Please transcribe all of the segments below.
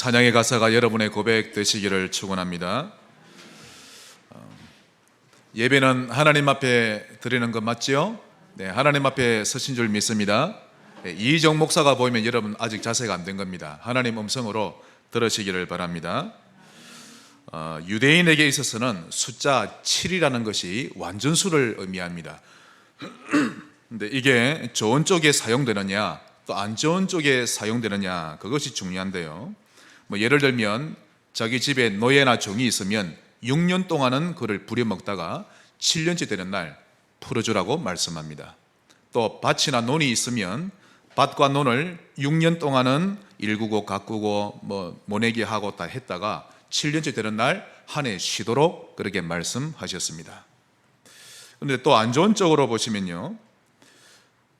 찬양의 가사가 여러분의 고백 되시기를 축원합니다. 예배는 하나님 앞에 드리는 것 맞죠? 네, 하나님 앞에 서신 줄 믿습니다. 이희정 목사가 보이면 여러분 아직 자세가 안 된 겁니다. 하나님 음성으로 들으시기를 바랍니다. 유대인에게 있어서는 숫자 7이라는 것이 완전수를 의미합니다. 근데 이게 좋은 쪽에 사용되느냐 또 안 좋은 쪽에 사용되느냐, 그것이 중요한데요. 예를 들면 자기 집에 노예나 종이 있으면 6년 동안은 그를 부려먹다가 7년째 되는 날 풀어주라고 말씀합니다. 또 밭이나 논이 있으면 밭과 논을 6년 동안은 일구고 가꾸고 모내기 하고 다 했다가 7년째 되는 날 한 해 쉬도록 그렇게 말씀하셨습니다. 그런데 또 안 좋은 쪽으로 보시면요,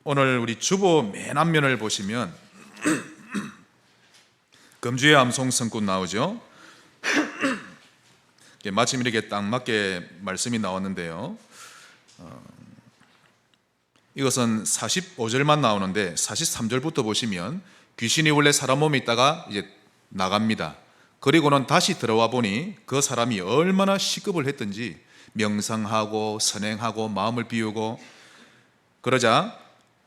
오늘 우리 주보 맨 앞면을 보시면 금주의 암송 성꾼 나오죠. 마침 이렇게 딱 맞게 말씀이 나왔는데요, 이것은 45절만 나오는데 43절부터 보시면 귀신이 원래 사람 몸에 있다가 이제 나갑니다. 그리고는 다시 들어와 보니 그 사람이 얼마나 시급을 했든지 명상하고 선행하고 마음을 비우고, 그러자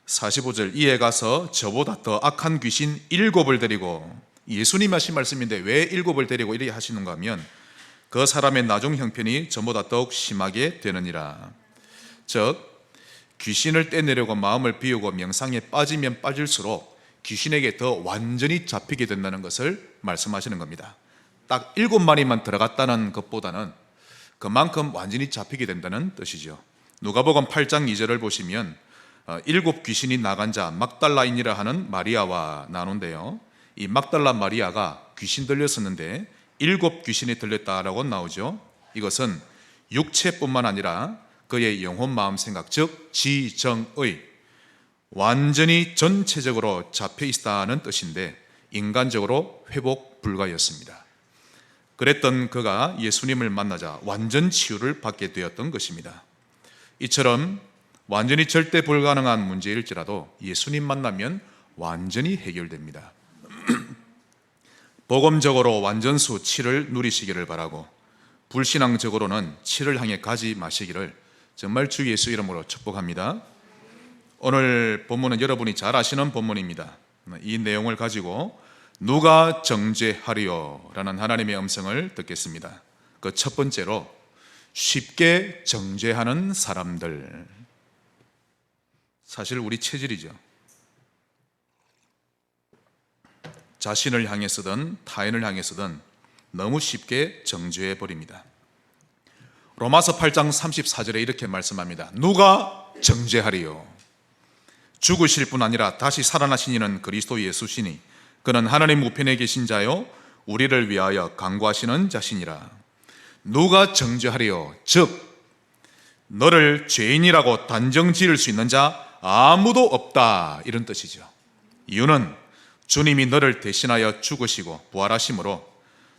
45절, 이에 가서 저보다 더 악한 귀신 7을 데리고, 예수님 하신 말씀인데 왜 7을 데리고 이렇게 하시는가 하면 그 사람의 나중 형편이 전보다 더욱 심하게 되느니라. 즉 귀신을 떼내려고 마음을 비우고 명상에 빠지면 빠질수록 귀신에게 더 완전히 잡히게 된다는 것을 말씀하시는 겁니다. 딱 7마리만 들어갔다는 것보다는 그만큼 완전히 잡히게 된다는 뜻이죠. 누가복음 8장 2절을 보시면 7 귀신이 나간 자 막달라인이라 하는 마리아와 나누는데요, 이 막달라 마리아가 귀신 들렸었는데 7 귀신이 들렸다라고 나오죠. 이것은 육체뿐만 아니라 그의 영혼, 마음, 생각, 즉 지정의 완전히 전체적으로 잡혀 있다는 뜻인데 인간적으로 회복 불가였습니다. 그랬던 그가 예수님을 만나자 완전 치유를 받게 되었던 것입니다. 이처럼 완전히 절대 불가능한 문제일지라도 예수님 만나면 완전히 해결됩니다. 복음적으로 완전수 7을 누리시기를 바라고, 불신앙적으로는 7을 향해 가지 마시기를 정말 주 예수 이름으로 축복합니다. 오늘 본문은 여러분이 잘 아시는 본문입니다. 이 내용을 가지고 누가 정죄하리요? 라는 하나님의 음성을 듣겠습니다. 그 첫 번째로, 쉽게 정죄하는 사람들. 사실 우리 체질이죠. 자신을 향해서든 타인을 향해서든 너무 쉽게 정죄해 버립니다. 로마서 8장 34절에 이렇게 말씀합니다. 누가 정죄하리요? 죽으실 뿐 아니라 다시 살아나신 이는 그리스도 예수시니 그는 하나님 우편에 계신 자요 우리를 위하여 간구하시는 자시니라. 누가 정죄하리요? 즉 너를 죄인이라고 단정 지을 수 있는 자 아무도 없다, 이런 뜻이죠. 이유는 주님이 너를 대신하여 죽으시고 부활하심으로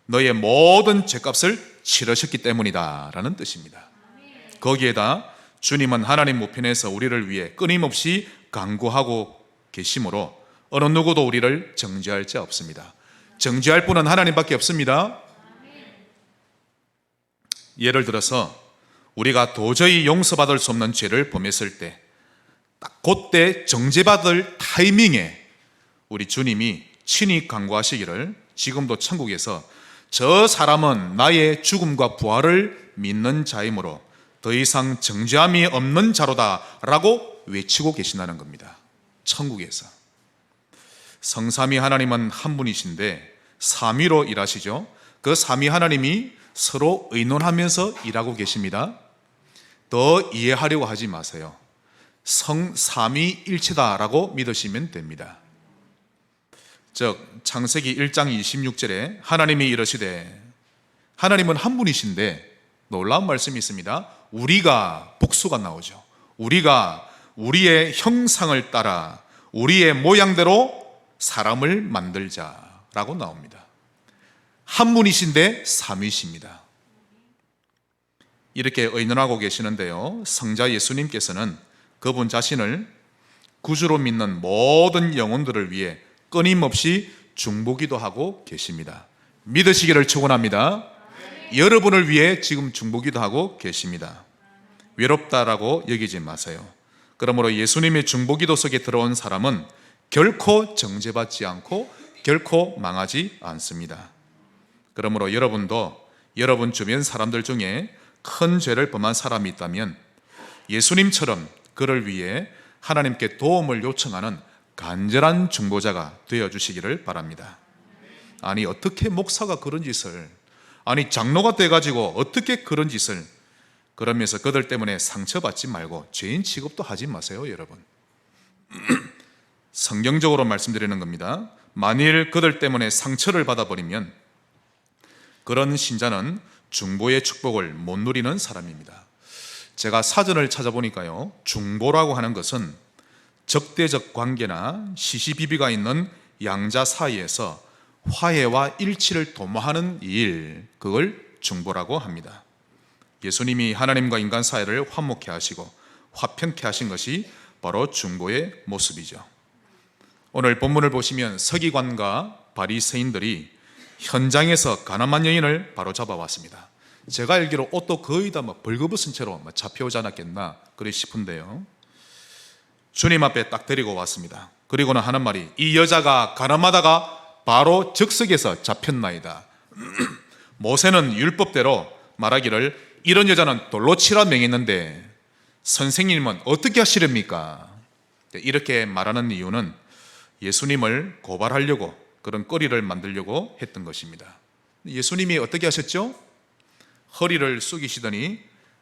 너의 모든 죄값을 치르셨기 때문이다 라는 뜻입니다. 거기에다 주님은 하나님 우편에서 우리를 위해 끊임없이 간구하고 계심으로 어느 누구도 우리를 정죄할 자 없습니다. 정죄할 분은 하나님밖에 없습니다. 예를 들어서 우리가 도저히 용서받을 수 없는 죄를 범했을 때 딱 그때 정죄받을 타이밍에 우리 주님이 친히 간구하시기를, 지금도 천국에서 저 사람은 나의 죽음과 부활을 믿는 자이므로 더 이상 정죄함이 없는 자로다 라고 외치고 계신다는 겁니다. 천국에서. 성삼위 하나님은 한 분이신데 삼위로 일하시죠. 그 삼위 하나님이 서로 의논하면서 일하고 계십니다. 더 이해하려고 하지 마세요. 성삼위일체다라고 믿으시면 됩니다. 즉 창세기 1장 26절에 하나님이 이러시되, 하나님은 한 분이신데 놀라운 말씀이 있습니다. 우리가, 복수가 나오죠. 우리가 우리의 형상을 따라 우리의 모양대로 사람을 만들자라고 나옵니다. 한 분이신데 삼위십니다. 이렇게 의논하고 계시는데요, 성자 예수님께서는 그분 자신을 구주로 믿는 모든 영혼들을 위해 끊임없이 중보기도 하고 계십니다. 믿으시기를 축원합니다. 여러분을 위해 지금 중보기도 하고 계십니다. 외롭다라고 여기지 마세요. 그러므로 예수님의 중보기도 속에 들어온 사람은 결코 정죄받지 않고 결코 망하지 않습니다. 그러므로 여러분도 여러분 주변 사람들 중에 큰 죄를 범한 사람이 있다면 예수님처럼 그를 위해 하나님께 도움을 요청하는 간절한 중보자가 되어주시기를 바랍니다. 아니 어떻게 목사가 그런 짓을, 아니 장로가 돼가지고 어떻게 그런 짓을, 그러면서 그들 때문에 상처받지 말고 죄인 취급도 하지 마세요. 여러분, 성경적으로 말씀드리는 겁니다. 만일 그들 때문에 상처를 받아버리면 그런 신자는 중보의 축복을 못 누리는 사람입니다. 제가 사전을 찾아보니까요, 중보라고 하는 것은 적대적 관계나 시시비비가 있는 양자 사이에서 화해와 일치를 도모하는 일, 그걸 중보라고 합니다. 예수님이 하나님과 인간 사이를 화목케 하시고 화평케 하신 것이 바로 중보의 모습이죠. 오늘 본문을 보시면 서기관과 바리새인들이 현장에서 가늠한 여인을 바로잡아 왔습니다. 제가 알기로 옷도 거의 다 벌거벗은 채로 잡혀오지 않았겠나 그리 싶은데요, 주님 앞에 딱 데리고 왔습니다. 그리고는 하는 말이, 이 여자가 가늠하다가 바로 즉석에서 잡혔나이다. 모세는 율법대로 말하기를 이런 여자는 돌로 치라 명했는데 선생님은 어떻게 하시렵니까? 이렇게 말하는 이유는 예수님을 고발하려고, 그런 거리를 만들려고 했던 것입니다. 예수님이 어떻게 하셨죠? 허리를 숙이시더니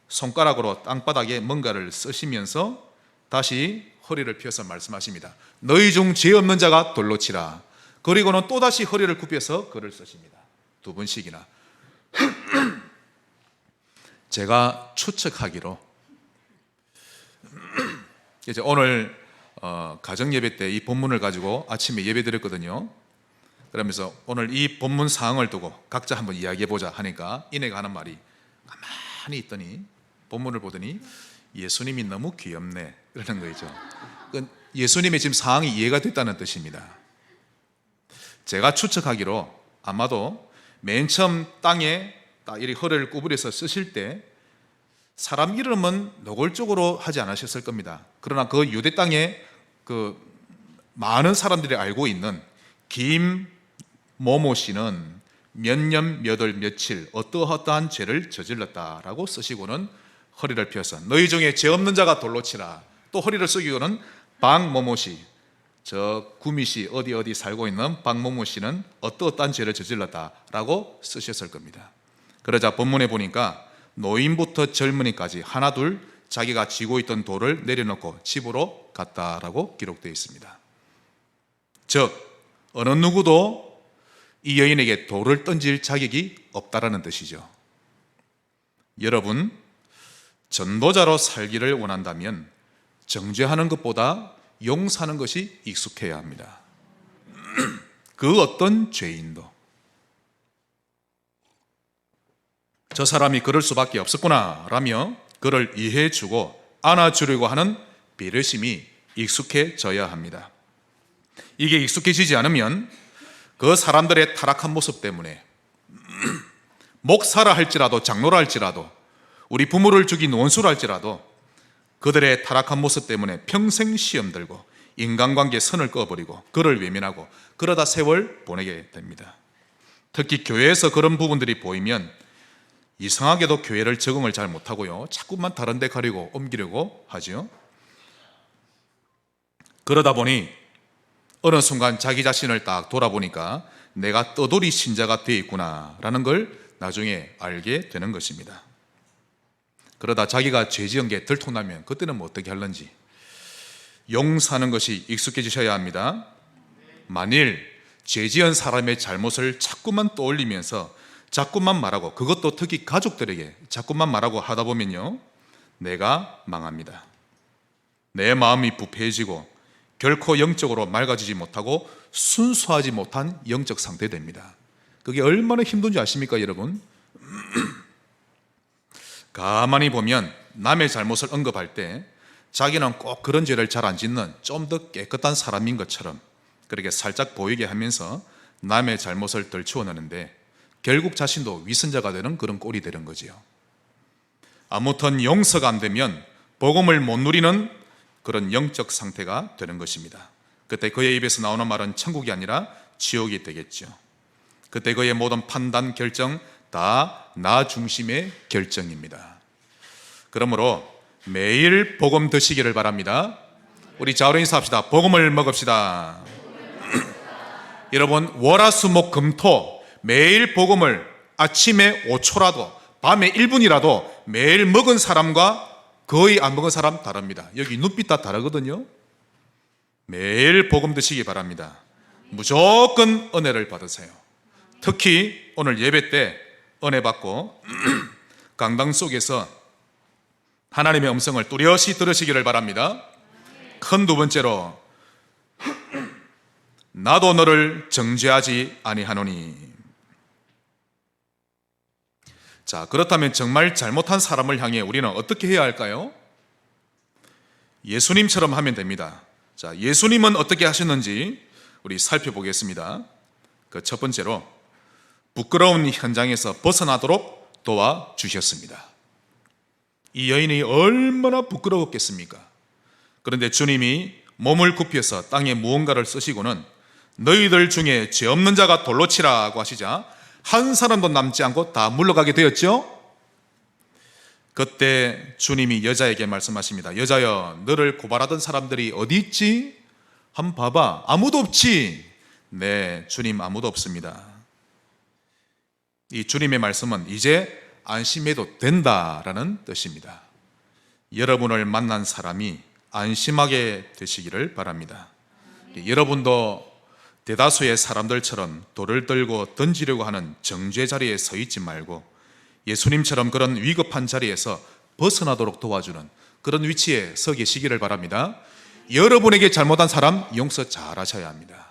손가락으로 땅바닥에 뭔가를 쓰시면서 다시 허리를 펴서 말씀하십니다. 너희 중 죄 없는 자가 돌로 치라. 그리고는 또다시 허리를 굽혀서 글을 쓰십니다. 두 번씩이나. 제가 추측하기로 이제 오늘 가정예배 때 이 본문을 가지고 아침에 예배 드렸거든요. 그러면서 오늘 이 본문 사항을 두고 각자 한번 이야기해보자 하니까 이내가 하는 말이, 가만히 있더니 본문을 보더니 예수님이 너무 귀엽네 그러는 거죠. 예수님의 지금 상황이 이해가 됐다는 뜻입니다. 제가 추측하기로 아마도 맨 처음 땅에 딱 이렇게 허리를 구부려서 쓰실 때 사람 이름은 노골적으로 하지 않으셨을 겁니다. 그러나 그 유대 땅에 그 많은 사람들이 알고 있는 김모모 씨는 몇 년 몇 월 며칠 어떠한 죄를 저질렀다라고 쓰시고는 허리를 펴서 너희 중에 죄 없는 자가 돌로 치라. 또 허리를 숙이고는 박모모 씨, 저 구미시 어디 살고 있는 박모모 씨는 어떠한 죄를 저질렀다라고 쓰셨을 겁니다. 그러자 본문에 보니까 노인부터 젊은이까지 하나둘 자기가 쥐고 있던 돌을 내려놓고 집으로 갔다라고 기록되어 있습니다. 즉 어느 누구도 이 여인에게 돌을 던질 자격이 없다라는 뜻이죠. 여러분, 전도자로 살기를 원한다면 정죄하는 것보다 용서하는 것이 익숙해야 합니다. 그 어떤 죄인도 저 사람이 그럴 수밖에 없었구나 라며 그를 이해해주고 안아주려고 하는 배려심이 익숙해져야 합니다. 이게 익숙해지지 않으면 그 사람들의 타락한 모습 때문에 목사라 할지라도 장로라 할지라도 우리 부모를 죽인 원수라 할지라도 그들의 타락한 모습 때문에 평생 시험 들고 인간관계 선을 꺼버리고 그를 외면하고 그러다 세월 보내게 됩니다. 특히 교회에서 그런 부분들이 보이면 이상하게도 교회를 적응을 잘 못하고요, 자꾸만 다른 데 가려고 옮기려고 하죠. 그러다 보니 어느 순간 자기 자신을 딱 돌아보니까 내가 떠돌이 신자가 되어 있구나 라는 걸 나중에 알게 되는 것입니다. 그러다 자기가 죄 지은 게 들통나면 그때는 뭐 어떻게 할런지 용서하는 것이 익숙해지셔야 합니다. 만일 죄 지은 사람의 잘못을 자꾸만 떠올리면서 자꾸만 말하고, 그것도 특히 가족들에게 자꾸만 말하고 하다 보면요, 내가 망합니다. 내 마음이 부패해지고 결코 영적으로 맑아지지 못하고 순수하지 못한 영적 상태 됩니다. 그게 얼마나 힘든지 아십니까 여러분? 가만히 보면 남의 잘못을 언급할 때 자기는 꼭 그런 죄를 잘 안 짓는 좀 더 깨끗한 사람인 것처럼 그렇게 살짝 보이게 하면서 남의 잘못을 들추어내는데 결국 자신도 위선자가 되는 그런 꼴이 되는 거지요. 아무튼 용서가 안 되면 복음을 못 누리는 그런 영적 상태가 되는 것입니다. 그때 그의 입에서 나오는 말은 천국이 아니라 지옥이 되겠죠. 그때 그의 모든 판단, 결정 다 나 중심의 결정입니다. 그러므로 매일 복음 드시기를 바랍니다. 우리 자우로 인사합시다. 복음을 먹읍시다. 여러분, 월화수목금토 매일 복음을 아침에 5초라도 밤에 1분이라도 매일 먹은 사람과 거의 안 먹은 사람 다릅니다. 여기 눈빛 다 다르거든요. 매일 복음 드시기 바랍니다. 무조건 은혜를 받으세요. 특히 오늘 예배 때 은혜 받고 강당 속에서 하나님의 음성을 뚜렷이 들으시기를 바랍니다. 큰 두 번째로 나도 너를 정죄하지 아니하노니. 자, 그렇다면 정말 잘못한 사람을 향해 우리는 어떻게 해야 할까요? 예수님처럼 하면 됩니다. 자, 예수님은 어떻게 하셨는지 우리 살펴보겠습니다. 그 첫 번째로 부끄러운 현장에서 벗어나도록 도와주셨습니다. 이 여인이 얼마나 부끄러웠겠습니까? 그런데 주님이 몸을 굽혀서 땅에 무언가를 쓰시고는 너희들 중에 죄 없는 자가 돌로 치라고 하시자 한 사람도 남지 않고 다 물러가게 되었죠. 그때 주님이 여자에게 말씀하십니다. 여자여, 너를 고발하던 사람들이 어디 있지? 한번 봐봐. 아무도 없지? 네, 주님 아무도 없습니다. 이 주님의 말씀은 이제 안심해도 된다라는 뜻입니다. 여러분을 만난 사람이 안심하게 되시기를 바랍니다. 여러분도 대다수의 사람들처럼 돌을 들고 던지려고 하는 정죄 자리에 서 있지 말고 예수님처럼 그런 위급한 자리에서 벗어나도록 도와주는 그런 위치에 서 계시기를 바랍니다. 여러분에게 잘못한 사람 용서 잘 하셔야 합니다.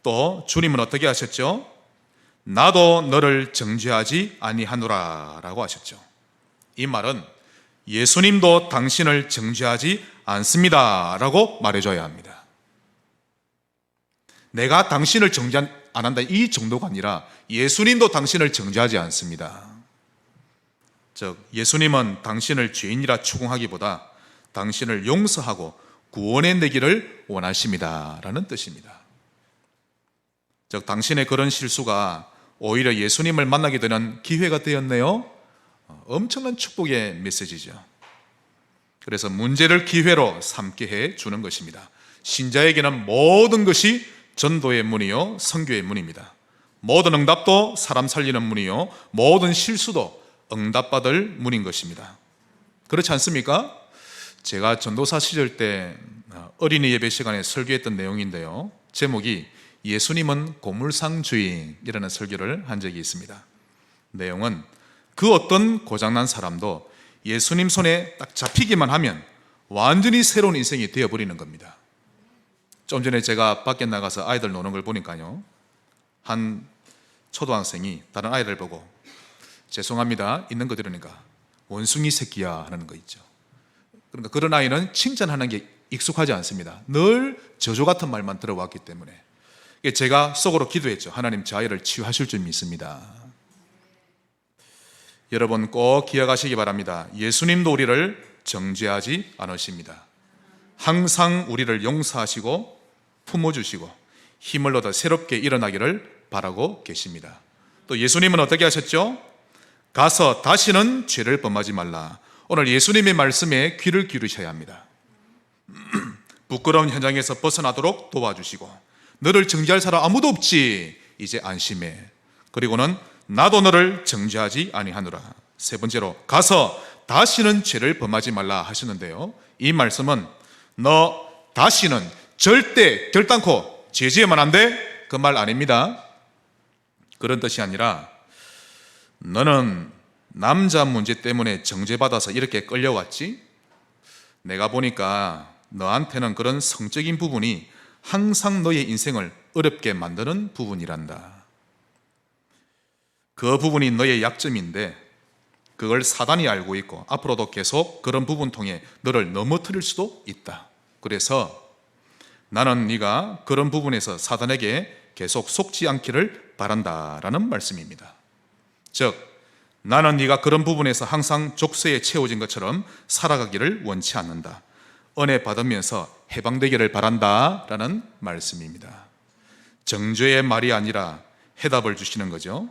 또 주님은 어떻게 하셨죠? 나도 너를 정죄하지 아니하노라 라고 하셨죠. 이 말은 예수님도 당신을 정죄하지 않습니다 라고 말해줘야 합니다. 내가 당신을 정죄 안 한다 이 정도가 아니라 예수님도 당신을 정죄하지 않습니다. 즉 예수님은 당신을 죄인이라 추궁하기보다 당신을 용서하고 구원해내기를 원하십니다 라는 뜻입니다. 즉 당신의 그런 실수가 오히려 예수님을 만나게 되는 기회가 되었네요. 엄청난 축복의 메시지죠. 그래서 문제를 기회로 삼게 해 주는 것입니다. 신자에게는 모든 것이 전도의 문이요 선교의 문입니다. 모든 응답도 사람 살리는 문이요 모든 실수도 응답받을 문인 것입니다. 그렇지 않습니까? 제가 전도사 시절 때 어린이 예배 시간에 설교했던 내용인데요, 제목이 예수님은 고물상 주인이라는 설교를 한 적이 있습니다. 내용은 그 어떤 고장난 사람도 예수님 손에 딱 잡히기만 하면 완전히 새로운 인생이 되어버리는 겁니다. 좀 전에 제가 밖에 나가서 아이들 노는 걸 보니까요, 한 초등학생이 다른 아이들 보고 죄송합니다 있는 거 들으니까 원숭이 새끼야 하는 거 있죠. 그러니까 그런 아이는 칭찬하는 게 익숙하지 않습니다. 늘 저주 같은 말만 들어왔기 때문에 제가 속으로 기도했죠. 하나님, 저 아이를 치유하실 줄 믿습니다. 여러분 꼭 기억하시기 바랍니다. 예수님도 우리를 정죄하지 않으십니다. 항상 우리를 용서하시고 품어주시고 힘을 얻어 새롭게 일어나기를 바라고 계십니다. 또 예수님은 어떻게 하셨죠? 가서 다시는 죄를 범하지 말라. 오늘 예수님의 말씀에 귀를 기울이셔야 합니다. 부끄러운 현장에서 벗어나도록 도와주시고 너를 정죄할 사람 아무도 없지, 이제 안심해. 그리고는 나도 너를 정죄하지 아니하노라. 세 번째로 가서 다시는 죄를 범하지 말라 하셨는데요, 이 말씀은 너 다시는 절대 결단코 죄 지으면 안 돼, 그 말 아닙니다. 그런 뜻이 아니라 너는 남자 문제 때문에 정죄받아서 이렇게 끌려왔지? 내가 보니까 너한테는 그런 성적인 부분이 항상 너의 인생을 어렵게 만드는 부분이란다. 그 부분이 너의 약점인데 그걸 사단이 알고 있고 앞으로도 계속 그런 부분 통해 너를 넘어뜨릴 수도 있다. 그래서 나는 네가 그런 부분에서 사단에게 계속 속지 않기를 바란다라는 말씀입니다. 즉, 나는 네가 그런 부분에서 항상 족쇄에 채워진 것처럼 살아가기를 원치 않는다. 은혜 받으면서 해방되기를 바란다라는 말씀입니다. 정죄의 말이 아니라 해답을 주시는 거죠.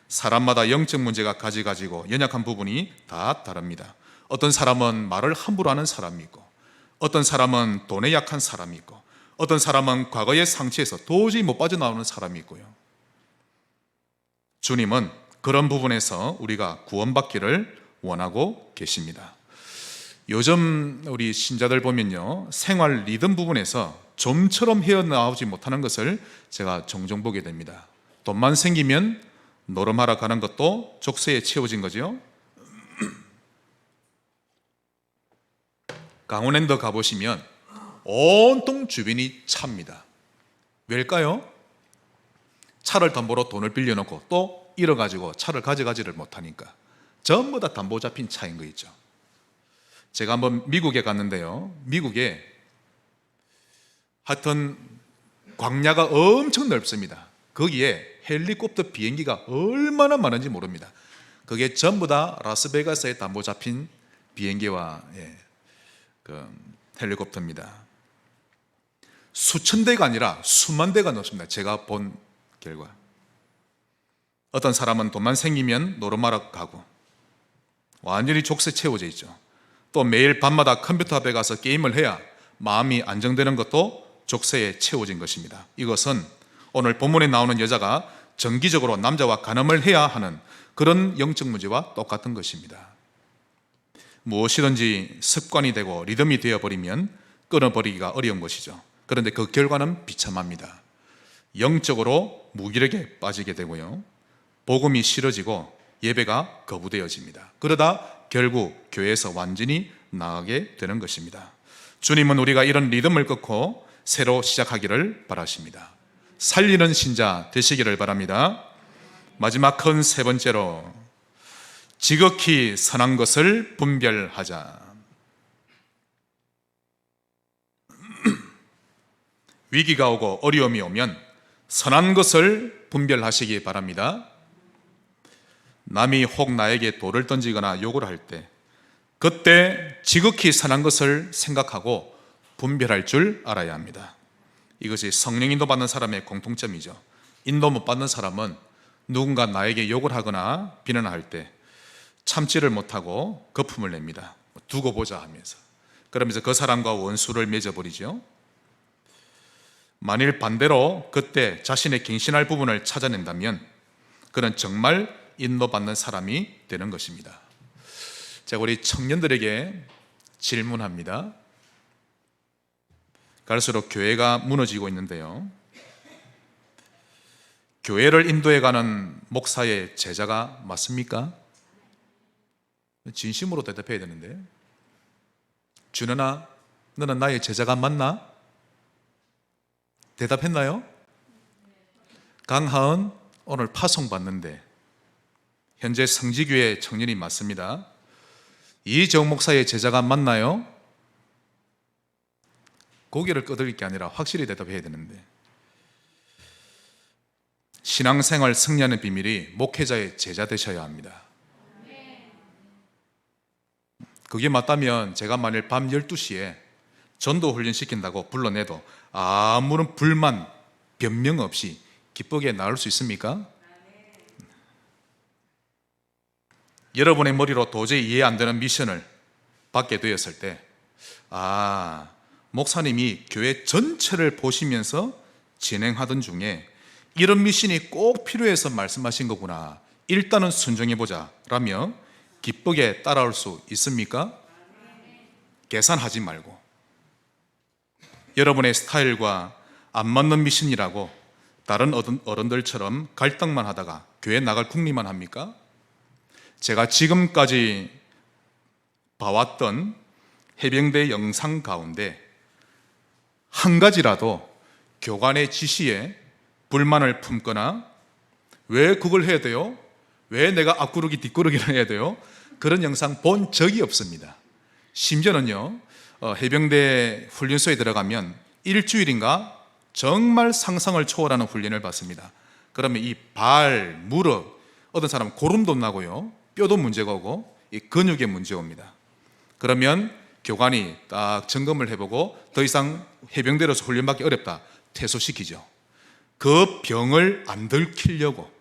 사람마다 영적 문제가 가지고 연약한 부분이 다 다릅니다. 어떤 사람은 말을 함부로 하는 사람이 있고, 어떤 사람은 돈에 약한 사람이 있고, 어떤 사람은 과거의 상처에서 도저히 못 빠져나오는 사람이 있고요. 주님은 그런 부분에서 우리가 구원받기를 원하고 계십니다. 요즘 우리 신자들 보면요, 생활 리듬 부분에서 좀처럼 헤어나오지 못하는 것을 제가 종종 보게 됩니다. 돈만 생기면 노름하러 가는 것도 족쇄에 채워진 거죠. 강원랜드 가보시면 온통 주변이 차입니다. 왜일까요? 차를 담보로 돈을 빌려놓고 또 잃어가지고 차를 가져가지를 못하니까 전부 다 담보 잡힌 차인 거 있죠. 제가 한번 미국에 갔는데요, 미국에 하여튼 광야가 엄청 넓습니다. 거기에 헬리콥터 비행기가 얼마나 많은지 모릅니다. 그게 전부 다 라스베가스에 담보 잡힌 비행기와 헬리콥터입니다. 수천 대가 아니라 수만 대가 넘습니다. 제가 본 결과. 어떤 사람은 돈만 생기면 노름하러 가고 완전히 족쇄 채워져 있죠. 또 매일 밤마다 컴퓨터 앞에 가서 게임을 해야 마음이 안정되는 것도 족쇄에 채워진 것입니다. 이것은 오늘 본문에 나오는 여자가 정기적으로 남자와 간음을 해야 하는 그런 영적 문제와 똑같은 것입니다. 무엇이든지 습관이 되고 리듬이 되어버리면 끊어버리기가 어려운 것이죠. 그런데 그 결과는 비참합니다. 영적으로 무기력에 빠지게 되고요, 복음이 싫어지고 예배가 거부되어집니다. 그러다 결국 교회에서 완전히 나가게 되는 것입니다. 주님은 우리가 이런 리듬을 끊고 새로 시작하기를 바라십니다. 살리는 신자 되시기를 바랍니다. 마지막 큰 세 번째로, 지극히 선한 것을 분별하자. 위기가 오고 어려움이 오면 선한 것을 분별하시기 바랍니다. 남이 혹 나에게 돌을 던지거나 욕을 할 때, 그때 지극히 선한 것을 생각하고 분별할 줄 알아야 합니다. 이것이 성령 인도 받는 사람의 공통점이죠. 인도 못 받는 사람은 누군가 나에게 욕을 하거나 비난할 때 참지를 못하고 거품을 냅니다. 두고 보자 하면서. 그러면서 그 사람과 원수를 맺어버리죠. 만일 반대로 그때 자신의 갱신할 부분을 찾아낸다면 그는 정말 인도받는 사람이 되는 것입니다. 제가 우리 청년들에게 질문합니다. 갈수록 교회가 무너지고 있는데요, 교회를 인도해가는 목사의 제자가 맞습니까? 진심으로 대답해야 되는데, 준현아, 너는 나의 제자가 맞나? 대답했나요? 강하은, 오늘 파송 받는데 현재 성지교회 청년이 맞습니다. 이정 목사의 제자가 맞나요? 고개를 끄덕일 게 아니라 확실히 대답해야 되는데, 신앙생활 승리하는 비밀이 목회자의 제자 되셔야 합니다. 그게 맞다면 제가 만일 밤 12시에 전도 훈련 시킨다고 불러내도 아무런 불만, 변명 없이 기쁘게 나올 수 있습니까? 여러분의 머리로 도저히 이해 안 되는 미션을 받게 되었을 때, 목사님이 교회 전체를 보시면서 진행하던 중에 이런 미션이 꼭 필요해서 말씀하신 거구나, 일단은 순종해보자 라며 기쁘게 따라올 수 있습니까? 계산하지 말고. 여러분의 스타일과 안 맞는 미션이라고 다른 어른들처럼 갈등만 하다가 교회 나갈 궁리만 합니까? 제가 지금까지 봐왔던 해병대 영상 가운데 한 가지라도 교관의 지시에 불만을 품거나 왜 그걸 해야 돼요? 왜 내가 앞구르기 뒷구르기를 해야 돼요? 그런 영상 본 적이 없습니다. 심지어는요, 해병대 훈련소에 들어가면 일주일인가 정말 상상을 초월하는 훈련을 받습니다. 그러면 이 발, 무릎, 어떤 사람은 고름도 나고요, 뼈도 문제가 오고 이 근육에 문제 옵니다. 그러면 교관이 딱 점검을 해보고 더 이상 해병대로서 훈련받기 어렵다, 퇴소시키죠. 그 병을 안 들키려고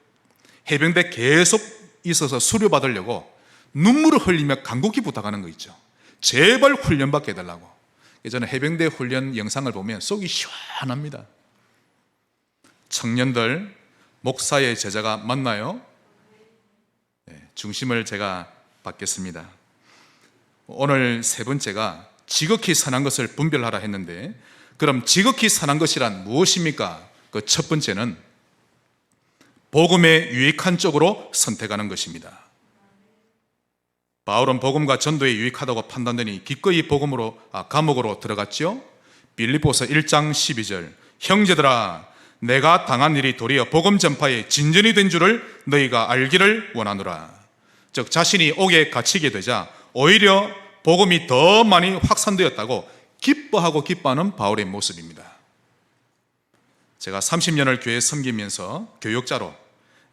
해병대 계속 있어서 수료받으려고 눈물을 흘리며 간곡히 부탁하는 거 있죠. 제발 훈련받게 해달라고. 저는 해병대 훈련 영상을 보면 속이 시원합니다. 청년들, 목사의 제자가 맞나요? 네, 중심을 제가 받겠습니다. 오늘 세 번째가 지극히 선한 것을 분별하라 했는데, 그럼 지극히 선한 것이란 무엇입니까? 그 첫 번째는 복음에 유익한 쪽으로 선택하는 것입니다. 바울은 복음과 전도에 유익하다고 판단되니 기꺼이 감옥으로 들어갔죠. 빌립보서 1장 12절, 형제들아 내가 당한 일이 도리어 복음 전파에 진전이 된 줄을 너희가 알기를 원하노라. 즉 자신이 옥에 갇히게 되자 오히려 복음이 더 많이 확산되었다고 기뻐하는 바울의 모습입니다. 제가 30년을 교회에 섬기면서 교역자로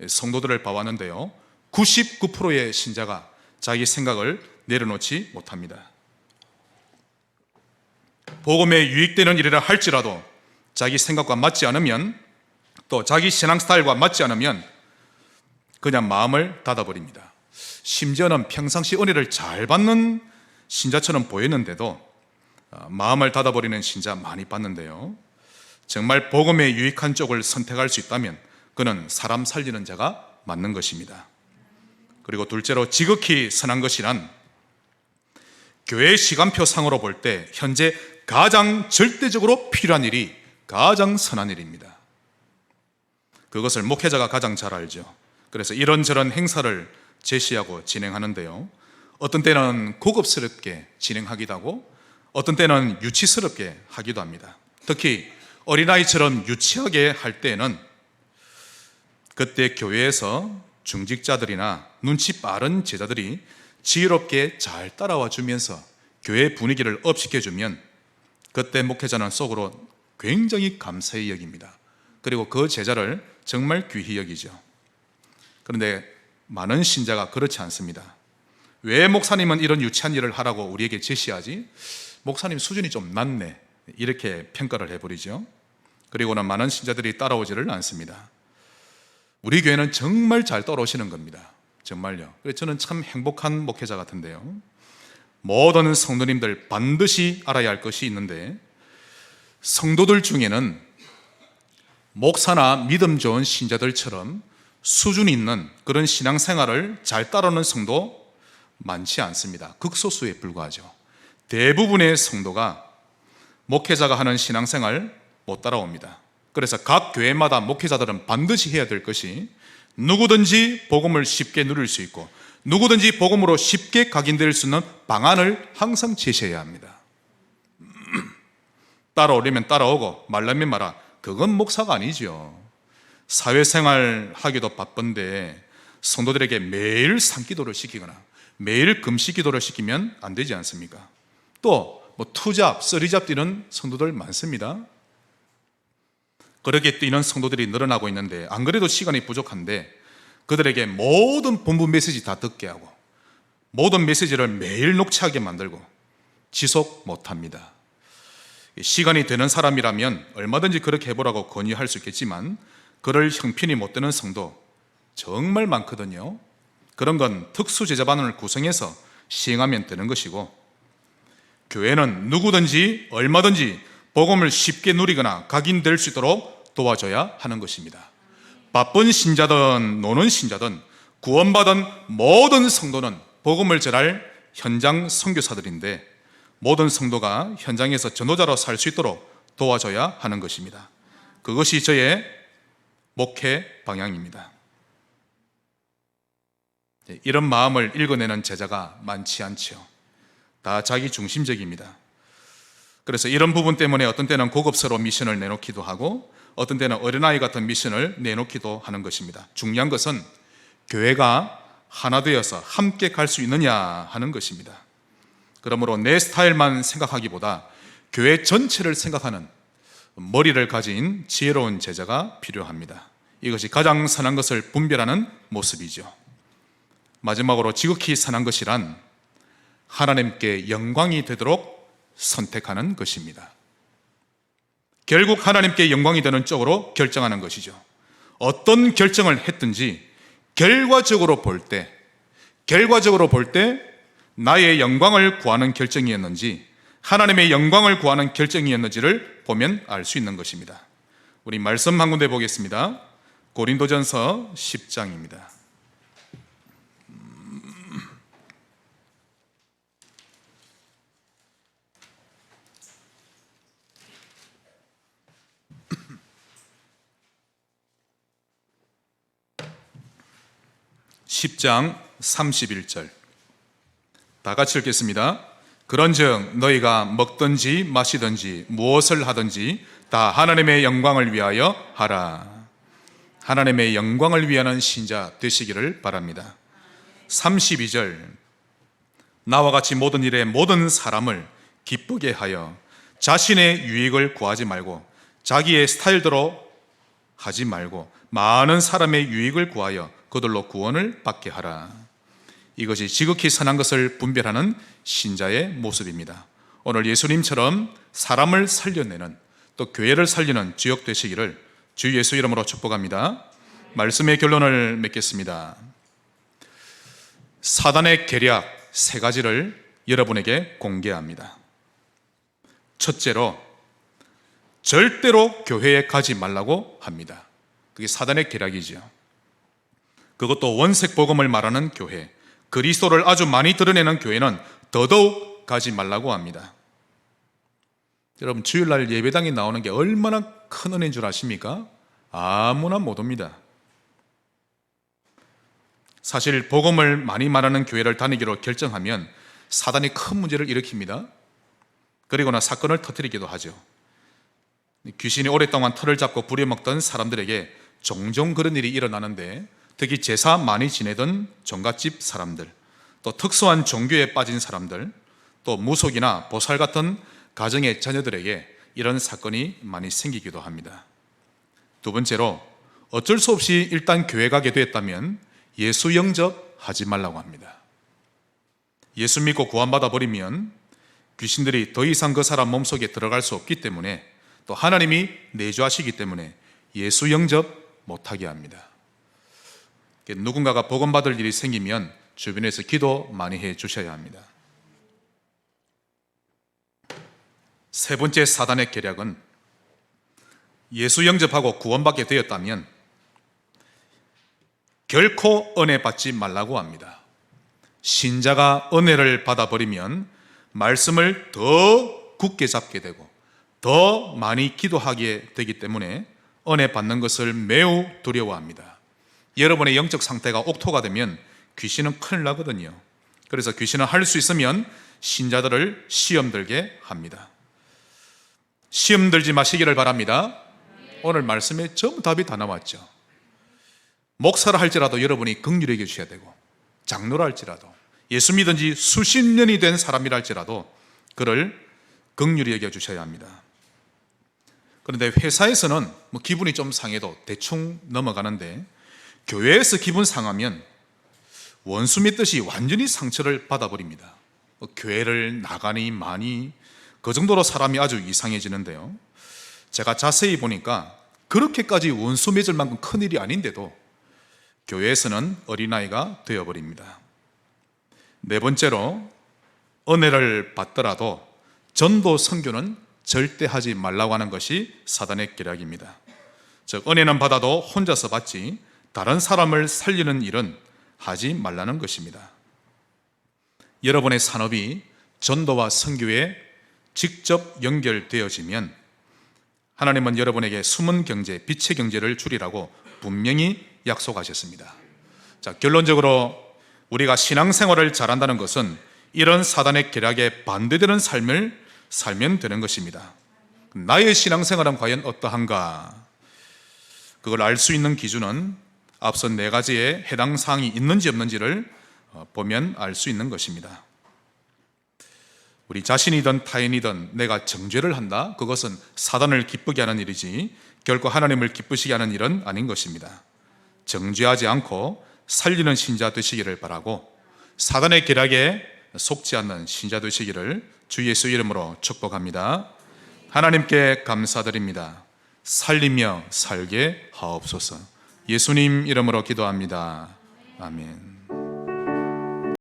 성도들을 봐왔는데요, 99%의 신자가 자기 생각을 내려놓지 못합니다. 복음에 유익되는 일이라 할지라도 자기 생각과 맞지 않으면, 또 자기 신앙 스타일과 맞지 않으면 그냥 마음을 닫아버립니다. 심지어는 평상시 은혜를 잘 받는 신자처럼 보였는데도 마음을 닫아버리는 신자 많이 봤는데요, 정말 복음에 유익한 쪽을 선택할 수 있다면 그는 사람 살리는 자가 맞는 것입니다. 그리고 둘째로 지극히 선한 것이란 교회 시간표 상으로 볼 때 현재 가장 절대적으로 필요한 일이 가장 선한 일입니다. 그것을 목회자가 가장 잘 알죠. 그래서 이런저런 행사를 제시하고 진행하는데요, 어떤 때는 고급스럽게 진행하기도 하고 어떤 때는 유치스럽게 하기도 합니다. 특히 어린아이처럼 유치하게 할 때는 그때 교회에서 중직자들이나 눈치 빠른 제자들이 지혜롭게 잘 따라와 주면서 교회 분위기를 업시켜주면 그때 목회자는 속으로 굉장히 감사히 여깁니다. 그리고 그 제자를 정말 귀히 여기죠. 그런데 많은 신자가 그렇지 않습니다. 왜 목사님은 이런 유치한 일을 하라고 우리에게 제시하지? 목사님 수준이 좀 낮네, 이렇게 평가를 해버리죠. 그리고는 많은 신자들이 따라오지를 않습니다. 우리 교회는 정말 잘 따라오시는 겁니다. 정말요. 그래서 저는 참 행복한 목회자 같은데요, 모든 성도님들 반드시 알아야 할 것이 있는데, 성도들 중에는 목사나 믿음 좋은 신자들처럼 수준 있는 그런 신앙생활을 잘 따르는 성도 많지 않습니다. 극소수에 불과하죠. 대부분의 성도가 목회자가 하는 신앙생활 못 따라옵니다. 그래서 각 교회마다 목회자들은 반드시 해야 될 것이 누구든지 복음을 쉽게 누릴 수 있고 누구든지 복음으로 쉽게 각인될 수 있는 방안을 항상 제시해야 합니다. 따라오려면 따라오고 말라면 말아, 그건 목사가 아니죠. 사회생활 하기도 바쁜데 성도들에게 매일 산기도를 시키거나 매일 금식기도를 시키면 안 되지 않습니까? 또 뭐 투잡, 쓰리잡 뛰는 성도들 많습니다. 그렇게 뛰는 성도들이 늘어나고 있는데 안 그래도 시간이 부족한데 그들에게 모든 본부 메시지 다 듣게 하고 모든 메시지를 매일 녹취하게 만들고 지속 못합니다. 시간이 되는 사람이라면 얼마든지 그렇게 해보라고 권유할 수 있겠지만 그럴 형편이 못 되는 성도 정말 많거든요. 그런 건 특수제자반을 구성해서 시행하면 되는 것이고, 교회는 누구든지 얼마든지 복음을 쉽게 누리거나 각인될 수 있도록 도와줘야 하는 것입니다. 바쁜 신자든 노는 신자든 구원받은 모든 성도는 복음을 전할 현장 선교사들인데 모든 성도가 현장에서 전도자로 살 수 있도록 도와줘야 하는 것입니다. 그것이 저의 목회 방향입니다. 이런 마음을 읽어내는 제자가 많지 않죠. 다 자기 중심적입니다. 그래서 이런 부분 때문에 어떤 때는 고급스러운 미션을 내놓기도 하고 어떤 때는 어린아이 같은 미션을 내놓기도 하는 것입니다. 중요한 것은 교회가 하나 되어서 함께 갈 수 있느냐 하는 것입니다. 그러므로 내 스타일만 생각하기보다 교회 전체를 생각하는 머리를 가진 지혜로운 제자가 필요합니다. 이것이 가장 선한 것을 분별하는 모습이죠. 마지막으로 지극히 선한 것이란 하나님께 영광이 되도록 선택하는 것입니다. 결국 하나님께 영광이 되는 쪽으로 결정하는 것이죠. 어떤 결정을 했든지 결과적으로 볼 때 나의 영광을 구하는 결정이었는지 하나님의 영광을 구하는 결정이었는지를 보면 알 수 있는 것입니다. 우리 말씀 한 군데 보겠습니다. 고린도전서 10장입니다. 10장 31절 다 같이 읽겠습니다. 그런즉 너희가 먹든지 마시든지 무엇을 하든지 다 하나님의 영광을 위하여 하라. 하나님의 영광을 위하는 신자 되시기를 바랍니다. 32절 나와 같이 모든 일에 모든 사람을 기쁘게 하여 자신의 유익을 구하지 말고 자기의 스타일대로 하지 말고 많은 사람의 유익을 구하여 그들로 구원을 받게 하라. 이것이 지극히 선한 것을 분별하는 신자의 모습입니다. 오늘 예수님처럼 사람을 살려내는 또 교회를 살리는 주역 되시기를 주 예수 이름으로 축복합니다. 말씀의 결론을 맺겠습니다. 사단의 계략 세 가지를 여러분에게 공개합니다. 첫째로 절대로 교회에 가지 말라고 합니다. 그게 사단의 계략이죠. 그것도 원색 복음을 말하는 교회, 그리스도를 아주 많이 드러내는 교회는 더더욱 가지 말라고 합니다. 여러분 주일날 예배당에 나오는 게 얼마나 큰 은혜인 줄 아십니까? 아무나 못 옵니다. 사실 복음을 많이 말하는 교회를 다니기로 결정하면 사단이 큰 문제를 일으킵니다. 그리고는 사건을 터뜨리기도 하죠. 귀신이 오랫동안 털을 잡고 부려먹던 사람들에게 종종 그런 일이 일어나는데 특히 제사 많이 지내던 종갓집 사람들, 또 특수한 종교에 빠진 사람들, 또 무속이나 보살 같은 가정의 자녀들에게 이런 사건이 많이 생기기도 합니다. 두 번째로 어쩔 수 없이 일단 교회 가게 되었다면 예수 영접하지 말라고 합니다. 예수 믿고 구원받아 버리면 귀신들이 더 이상 그 사람 몸속에 들어갈 수 없기 때문에 또 하나님이 내주하시기 때문에 예수 영접 못하게 합니다. 누군가가 복음받을 일이 생기면 주변에서 기도 많이 해 주셔야 합니다. 세 번째 사단의 계략은 예수 영접하고 구원받게 되었다면 결코 은혜 받지 말라고 합니다. 신자가 은혜를 받아버리면 말씀을 더 굳게 잡게 되고 더 많이 기도하게 되기 때문에 은혜 받는 것을 매우 두려워합니다. 여러분의 영적 상태가 옥토가 되면 귀신은 큰일 나거든요. 그래서 귀신은 할 수 있으면 신자들을 시험 들게 합니다. 시험 들지 마시기를 바랍니다. 오늘 말씀에 전부 답이 다 나왔죠. 목사를 할지라도 여러분이 긍휼히 여겨 주셔야 되고, 장로라 할지라도, 예수 믿은 지 수십 년이 된 사람이라 할지라도 그를 긍휼히 여겨 주셔야 합니다. 그런데 회사에서는 기분이 좀 상해도 대충 넘어가는데 교회에서 기분 상하면 원수 믿듯이 완전히 상처를 받아버립니다. 교회를 나가니 마니 그 정도로 사람이 아주 이상해지는데요. 제가 자세히 보니까 그렇게까지 원수 맺을 만큼 큰일이 아닌데도 교회에서는 어린아이가 되어버립니다. 네 번째로 은혜를 받더라도 전도 선교는 절대 하지 말라고 하는 것이 사단의 계략입니다. 즉 은혜는 받아도 혼자서 받지 다른 사람을 살리는 일은 하지 말라는 것입니다. 여러분의 산업이 전도와 선교에 직접 연결되어지면 하나님은 여러분에게 숨은 경제, 빛의 경제를 주리라고 분명히 약속하셨습니다. 자, 결론적으로 우리가 신앙생활을 잘한다는 것은 이런 사단의 계략에 반대되는 삶을 살면 되는 것입니다. 나의 신앙생활은 과연 어떠한가? 그걸 알 수 있는 기준은 앞선 네 가지의 해당 사항이 있는지 없는지를 보면 알 수 있는 것입니다. 우리 자신이든 타인이든 내가 정죄를 한다, 그것은 사단을 기쁘게 하는 일이지 결코 하나님을 기쁘시게 하는 일은 아닌 것입니다. 정죄하지 않고 살리는 신자 되시기를 바라고, 사단의 계략에 속지 않는 신자 되시기를 주 예수 이름으로 축복합니다. 하나님께 감사드립니다. 살리며 살게 하옵소서. 예수님 이름으로 기도합니다. 아멘.